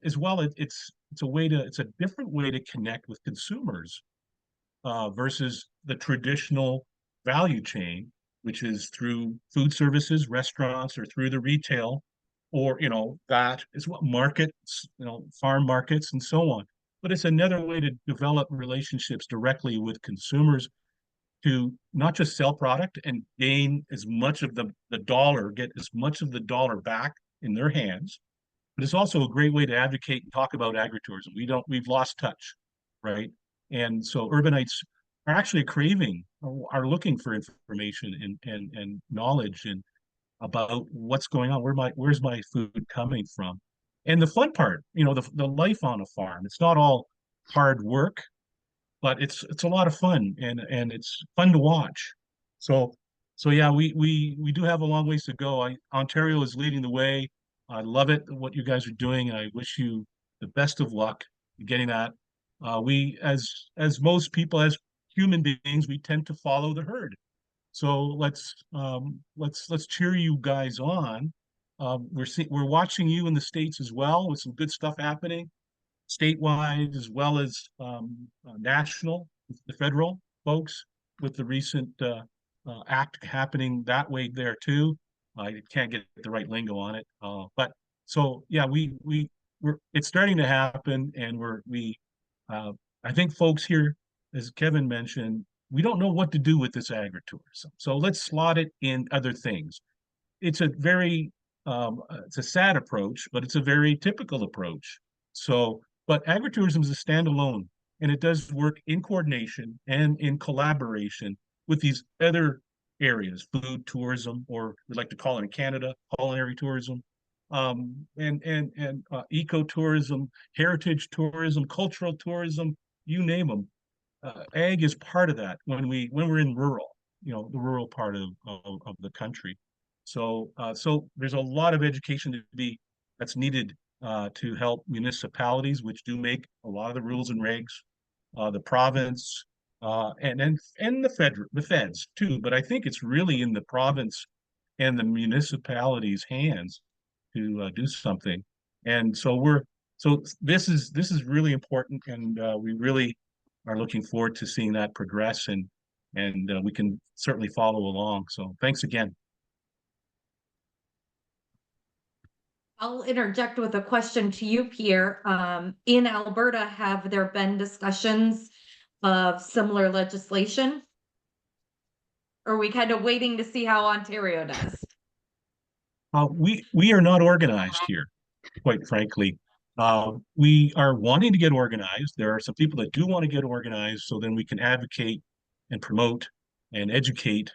as well. It's a different way to connect with consumers versus the traditional value chain, which is through food services, restaurants, or through the retail, or that is what markets, farm markets and so on. But it's another way to develop relationships directly with consumers to not just sell product and gain as much of the dollar, get as much of the dollar back in their hands, but it's also a great way to advocate and talk about agritourism. We've lost touch, right? And so urbanites are actually are looking for information and knowledge and about what's going on. Where's my food coming from? And the fun part, the life on a farm. It's not all hard work, but it's a lot of fun and it's fun to watch. So yeah, we do have a long ways to go. Ontario is leading the way. I love it, what you guys are doing. I wish you the best of luck in getting that. We, as most people, as human beings, we tend to follow the herd. So let's cheer you guys on. We're watching you in the States as well with some good stuff happening, statewide as well as national, the federal folks with the recent act happening that way there too. I can't get the right lingo on it, but so yeah, it's starting to happen, and I think folks here, as Kevin mentioned, we don't know what to do with this agritourism. So let's slot it in other things. It's a sad approach, but it's a very typical approach. So, but agritourism is a standalone, and it does work in coordination and in collaboration with these other areas, food tourism, or we like to call it in Canada, culinary tourism, and ecotourism, heritage tourism, cultural tourism, you name them. Ag is part of that when we're in rural, the rural part of the country. So there's a lot of education that's needed to help municipalities, which do make a lot of the rules and regs, the province, and the feds too. But I think it's really in the province and the municipalities' hands to do something. And so this is really important, and we really are looking forward to seeing that progress, and we can certainly follow along. So thanks again. I'll interject with a question to you, Pierre. In Alberta, have there been discussions of similar legislation? Or are we kind of waiting to see how Ontario does? We are not organized here, quite frankly. We are wanting to get organized. There are some people that do want to get organized, so then we can advocate and promote and educate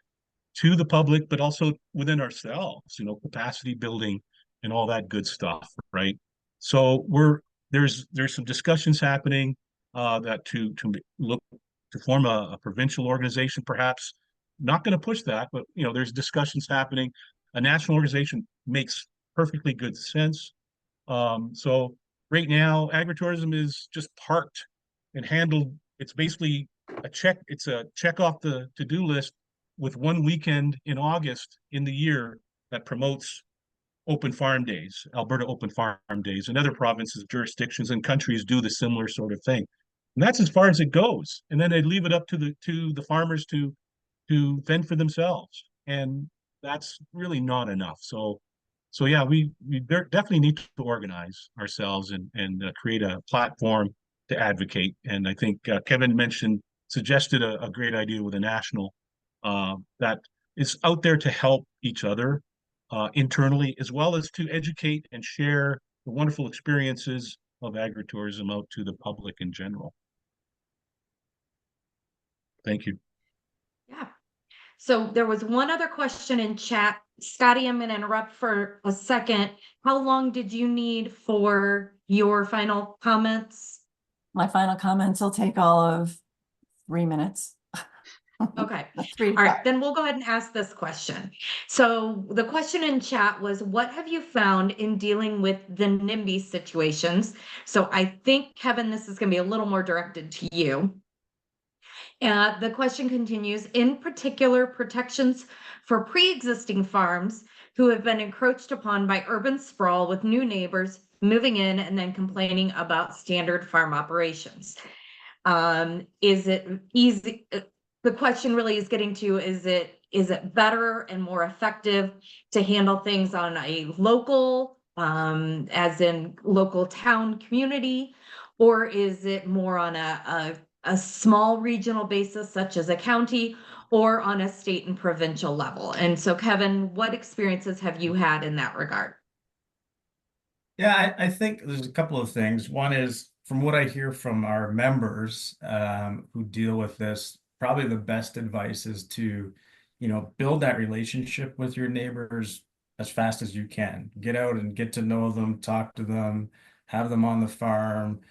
to the public, but also within ourselves, capacity building and all that good stuff, right? So there's some discussions happening that to look to form a provincial organization, perhaps. Not going to push that, but there's discussions happening. A national organization makes perfectly good sense. So right now, agritourism is just parked and handled. It's basically it's a check off the to-do list with one weekend in August in the year that promotes open farm days, Alberta open farm days, and other provinces, jurisdictions, and countries do the similar sort of thing. And that's as far as it goes. And then they leave it up to the farmers to fend for themselves. And that's really not enough. So yeah, we definitely need to organize ourselves and create a platform to advocate. And I think Kevin suggested a great idea with a national that is out there to help each other internally, as well as to educate and share the wonderful experiences of agritourism out to the public in general. Thank you. Yeah. So there was one other question in chat. Scotty, I'm going to interrupt for a second. How long did you need for your final comments? My final comments will take all of 3 minutes. Okay. Three to All right, five. then we'll go ahead and ask this question. So the question in chat was, what have you found in dealing with the NIMBY situations? So I think, Kevin, this is going to be a little more directed to you. The question continues, in particular, protections for pre-existing farms who have been encroached upon by urban sprawl with new neighbors moving in and then complaining about standard farm operations. Is it easy? The question really is getting to, is it better and more effective to handle things on a local, as in local town community, or is it more on a small regional basis, such as a county, or on a state and provincial level? And so, Kevin, what experiences have you had in that regard? Yeah, I think there's a couple of things. One is, from what I hear from our members who deal with this, probably the best advice is to, build that relationship with your neighbors as fast as you can. Get out and get to know them, talk to them, have them on the farm,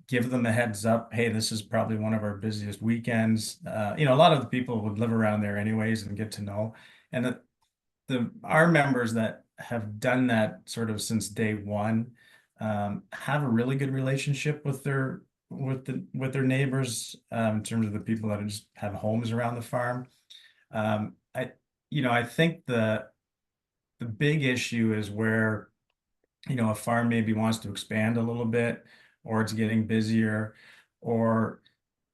give them a heads up. Hey, this is probably one of our busiest weekends. A lot of the people would live around there anyways and get to know. And our members that have done that sort of since day one have a really good relationship with their neighbors in terms of the people that just have homes around the farm. I think the big issue is where a farm maybe wants to expand a little bit, or it's getting busier, or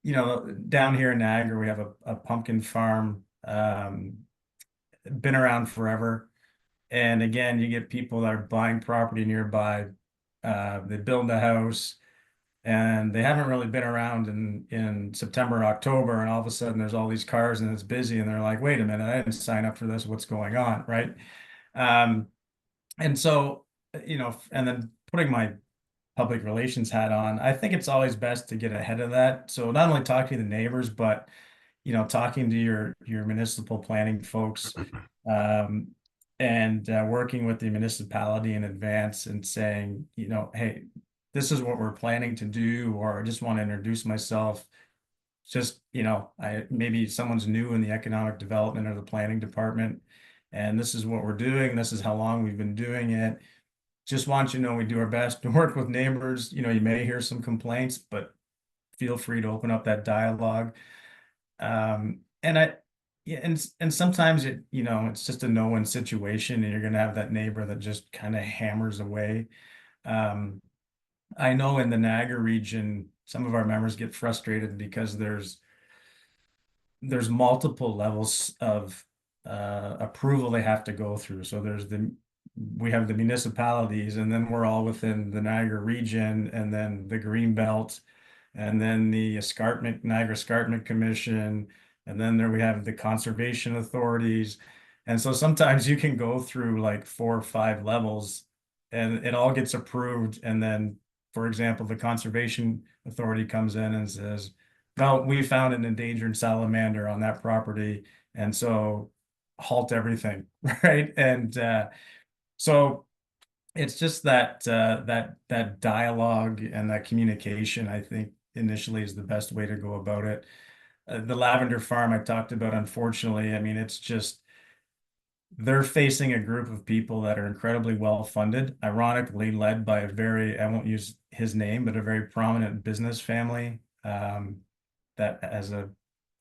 down here in Niagara we have a pumpkin farm, been around forever. And again, you get people that are buying property nearby. They build a house and they haven't really been around in September, October, and all of a sudden there's all these cars and it's busy, and they're like, wait a minute, I didn't sign up for this. What's going on, right? And so, and then putting my public relations hat on, I think it's always best to get ahead of that. So not only talking to the neighbors, but talking to your municipal planning folks, and working with the municipality in advance and saying, hey, this is what we're planning to do, or I just want to introduce myself. Just, maybe someone's new in the economic development or the planning department, and this is what we're doing. This is how long we've been doing it. Just want you to know we do our best to work with neighbors. You may hear some complaints, but feel free to open up that dialogue. And sometimes it's just a no-win situation, and you're going to have that neighbor that just kind of hammers away. I know in the Niagara region, some of our members get frustrated because there's multiple levels of approval they have to go through. So there's the we have the municipalities, and then we're all within the Niagara region, and then the Greenbelt, and then the Niagara Escarpment Commission, and then there we have the conservation authorities. And so sometimes you can go through like 4 or 5 levels and it all gets approved. And then, for example, the conservation authority comes in and says, no, we found an endangered salamander on that property. And so halt everything, right? And so it's just that that dialogue and that communication, I think, initially is the best way to go about it. The lavender farm I talked about, unfortunately, I mean, it's just they're facing a group of people that are incredibly well funded, ironically led by a very, I won't use his name, but a very prominent business family that has a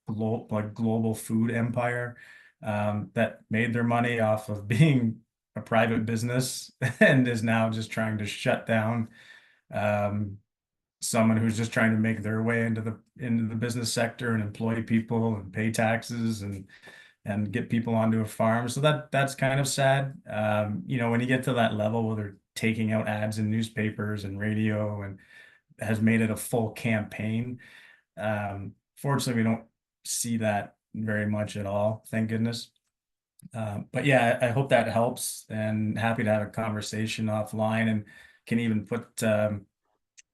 global food empire that made their money off of being a private business and is now just trying to shut down someone who's just trying to make their way into the business sector and employ people and pay taxes and get people onto a farm. So that's kind of sad. You know, when you get to that level where they're taking out ads in newspapers and radio and has made it a full campaign. Fortunately, we don't see that very much at all, thank goodness. But yeah, I hope that helps, and happy to have a conversation offline, and can even put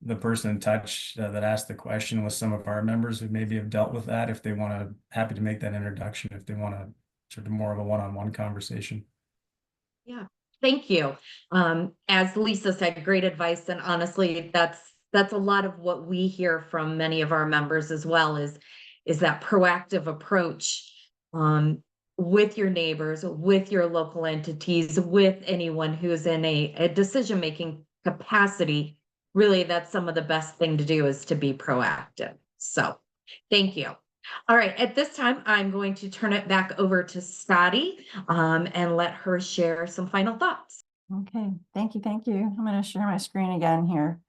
the person in touch that asked the question with some of our members who maybe have dealt with that, if they want to, happy to make that introduction if they want to sort of more of a one-on-one conversation. Yeah, thank you. As Lisa said, great advice. And honestly, that's a lot of what we hear from many of our members as well, is that proactive approach with your neighbors, with your local entities, with anyone who's in a decision-making capacity. Really, that's some of the best thing to do, is to be proactive. So thank you. All right, at this time, I'm going to turn it back over to Scotty and let her share some final thoughts. Okay, thank you, thank you. I'm going to share my screen again here.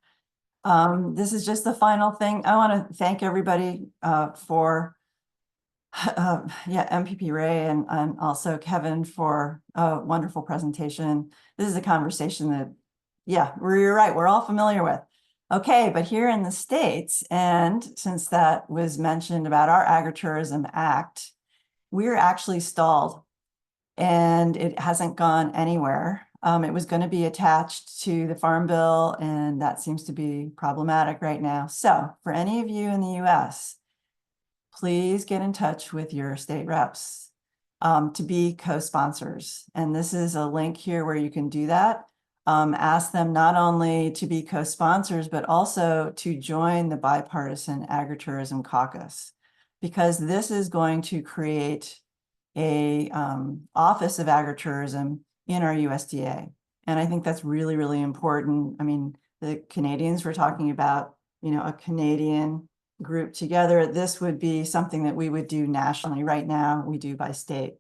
This is just the final thing. I want to thank everybody for MPP Rae and also Kevin for a wonderful presentation. This is a conversation that, you're right, we're all familiar with. Okay, but here in the States, and since that was mentioned about our Agritourism Act, we're actually stalled and it hasn't gone anywhere. It was going to be attached to the Farm Bill, and that seems to be problematic right now. So for any of you in the US, please get in touch with your state reps to be co-sponsors. And this is a link here where you can do that. Ask them not only to be co-sponsors, but also to join the Bipartisan Agritourism Caucus, because this is going to create a Office of Agritourism in our USDA. And I think that's really, really important. I mean, the Canadians were talking about, you know, a Canadian group together. This would be something that we would do nationally. Right now, we do by state.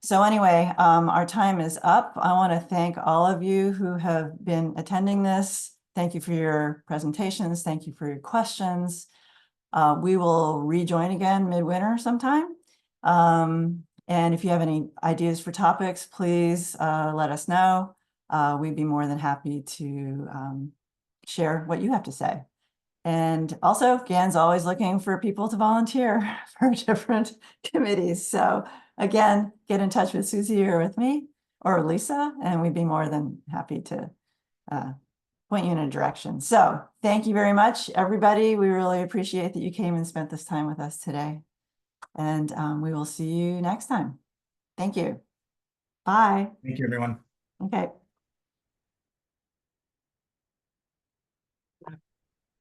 So anyway, our time is up. I want to thank all of you who have been attending this. Thank you for your presentations. Thank you for your questions. We will rejoin again midwinter sometime. And if you have any ideas for topics, please let us know. We'd be more than happy to share what you have to say. And also, GAN's always looking for people to volunteer for different committees. So again, get in touch with Susie or with me or Lisa, and we'd be more than happy to point you in a direction. So thank you very much, everybody. We really appreciate that you came and spent this time with us today. And we will see you next time. Thank you. Bye. Thank you, everyone. Okay.